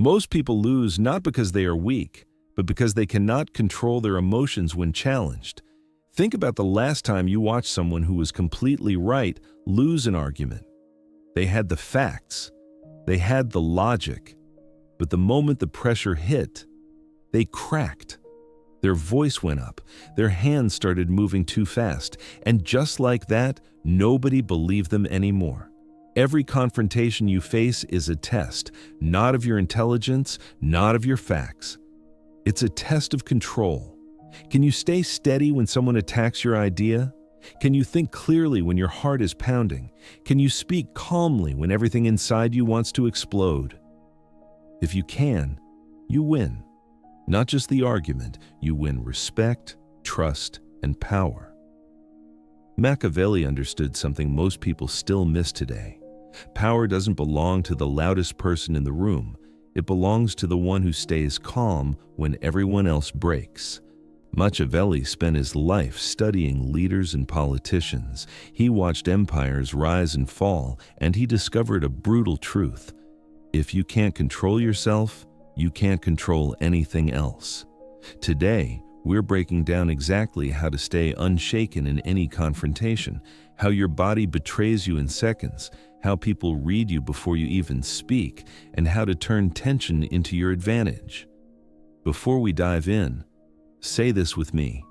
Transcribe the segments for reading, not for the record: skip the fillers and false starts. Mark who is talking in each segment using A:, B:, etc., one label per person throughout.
A: Most people lose not because they are weak, but because they cannot control their emotions when challenged. Think about the last time you watched someone who was completely right lose an argument. They had the facts, they had the logic, but the moment the pressure hit, they cracked. Their voice went up, their hands started moving too fast, and just like that, nobody believed them anymore. Every confrontation you face is a test, not of your intelligence, not of your facts. It's a test of control. Can you stay steady when someone attacks your idea? Can you think clearly when your heart is pounding? Can you speak calmly when everything inside you wants to explode? If you can, you win. Not just the argument, you win respect, trust, and power. Machiavelli understood something most people still miss today. Power doesn't belong to the loudest person in the room. It belongs to the one who stays calm when everyone else breaks. Machiavelli spent his life studying leaders and politicians. He watched empires rise and fall, and he discovered a brutal truth. If you can't control yourself, you can't control anything else. Today, we're breaking down exactly how to stay unshaken in any confrontation, how your body betrays you in seconds, how people read you before you even speak, and how to turn tension into your advantage. Before we dive in, say this with me.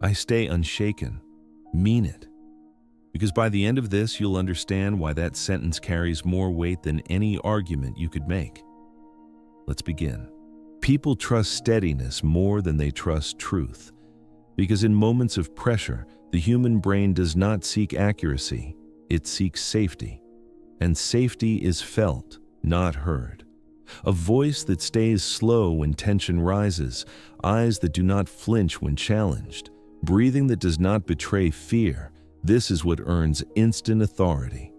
A: I stay unshaken. Mean it. Because by the end of this, you'll understand why that sentence carries more weight than any argument you could make. Let's begin. People trust steadiness more than they trust truth. Because in moments of pressure, the human brain does not seek accuracy, it seeks safety. And safety is felt, not heard. A voice that stays slow when tension rises, eyes that do not flinch when challenged, breathing that does not betray fear. This is what earns instant authority.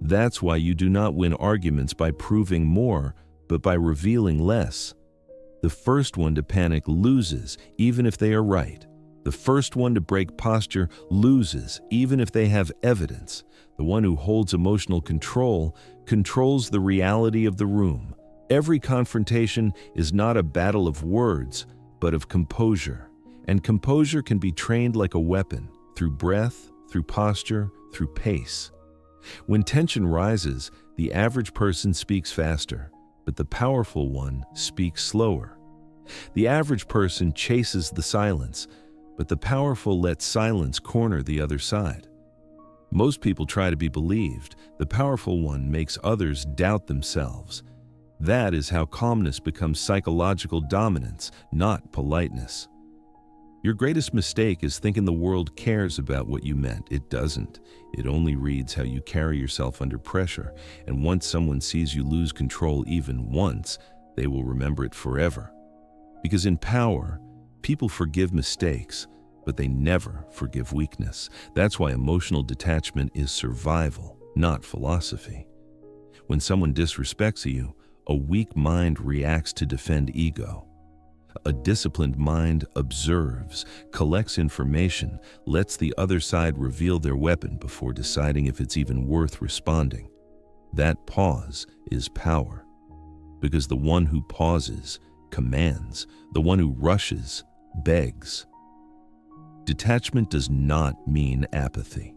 A: That's why you do not win arguments by proving more, but by revealing less. The first one to panic loses, even if they are right. The first one to break posture loses, even if they have evidence. The one who holds emotional control controls the reality of the room. Every confrontation is not a battle of words, but of composure. And composure can be trained like a weapon, through breath, through posture, through pace. When tension rises, the average person speaks faster, but the powerful one speaks slower. The average person chases the silence, but the powerful let silence corner the other side. Most people try to be believed. The powerful one makes others doubt themselves. That is how calmness becomes psychological dominance, not politeness. Your greatest mistake is thinking the world cares about what you meant. It doesn't. It only reads how you carry yourself under pressure, and once someone sees you lose control even once, they will remember it forever. Because in power, people forgive mistakes, but they never forgive weakness. That's why emotional detachment is survival, not philosophy. When someone disrespects you, a weak mind reacts to defend ego. A disciplined mind observes, collects information, lets the other side reveal their weapon before deciding if it's even worth responding. That pause is power. Because the one who pauses commands, the one who rushes begs. Detachment does not mean apathy.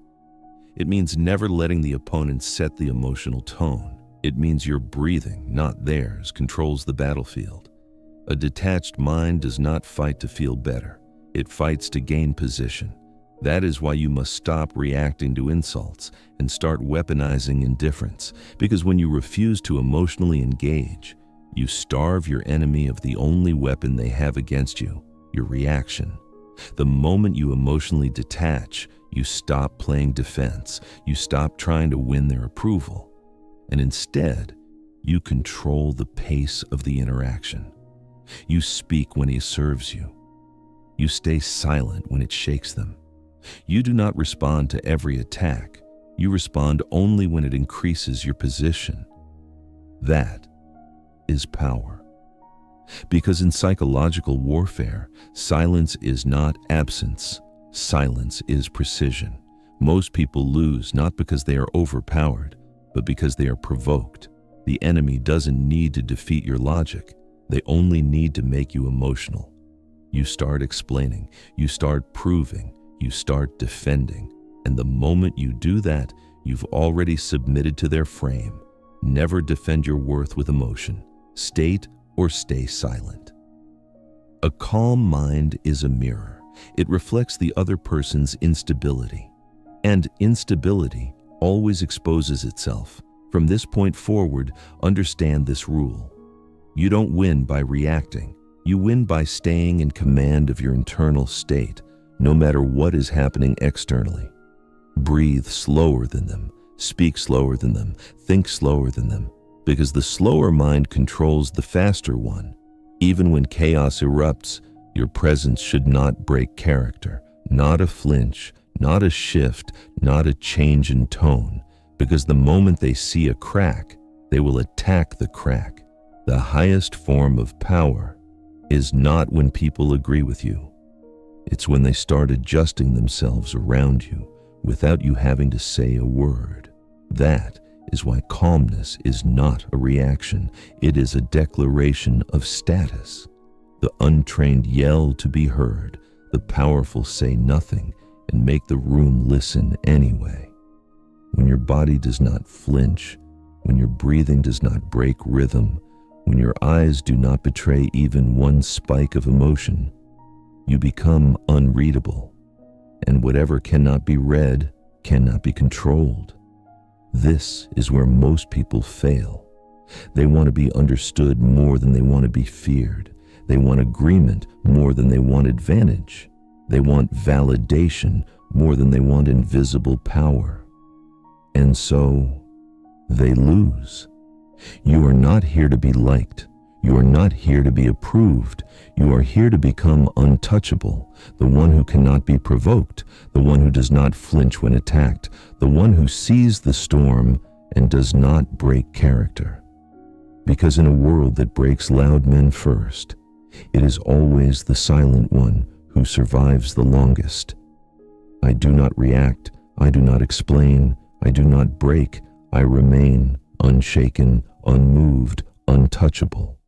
A: It means never letting the opponent set the emotional tone. It means your breathing, not theirs, controls the battlefield. A detached mind does not fight to feel better. It fights to gain position. That is why you must stop reacting to insults and start weaponizing indifference. Because when you refuse to emotionally engage, you starve your enemy of the only weapon they have against you, your reaction. The moment you emotionally detach, you stop playing defense. You stop trying to win their approval. And instead, you control the pace of the interaction. You speak when he serves you. You stay silent when it shakes them. You do not respond to every attack. You respond only when it increases your position. That is power. Because in psychological warfare, silence is not absence. Silence is precision. Most people lose not because they are overpowered, but because they are provoked. The enemy doesn't need to defeat your logic. They only need to make you emotional. You start explaining, you start proving, you start defending. And the moment you do that, you've already submitted to their frame. Never defend your worth with emotion. State or stay silent. A calm mind is a mirror. It reflects the other person's instability. And instability always exposes itself. From this point forward, understand this rule. You don't win by reacting. You win by staying in command of your internal state, no matter what is happening externally. Breathe slower than them. Speak slower than them. Think slower than them. Because the slower mind controls the faster one. Even when chaos erupts, your presence should not break character. Not a flinch, not a shift, not a change in tone. Because the moment they see a crack, they will attack the crack. The highest form of power is not when people agree with you. It's when they start adjusting themselves around you without you having to say a word. That is why calmness is not a reaction. It is a declaration of status. The untrained yell to be heard. The powerful say nothing and make the room listen anyway. When your body does not flinch, when your breathing does not break rhythm, when your eyes do not betray even one spike of emotion, you become unreadable. And whatever cannot be read cannot be controlled. This is where most people fail. They want to be understood more than they want to be feared. They want agreement more than they want advantage. They want validation more than they want invisible power. And so, they lose. You are not here to be liked. You are not here to be approved. You are here to become untouchable, the one who cannot be provoked, the one who does not flinch when attacked, the one who sees the storm and does not break character. Because in a world that breaks loud men first, it is always the silent one who survives the longest. I do not react. I do not explain. I do not break. I remain unshaken, unmoved, untouchable.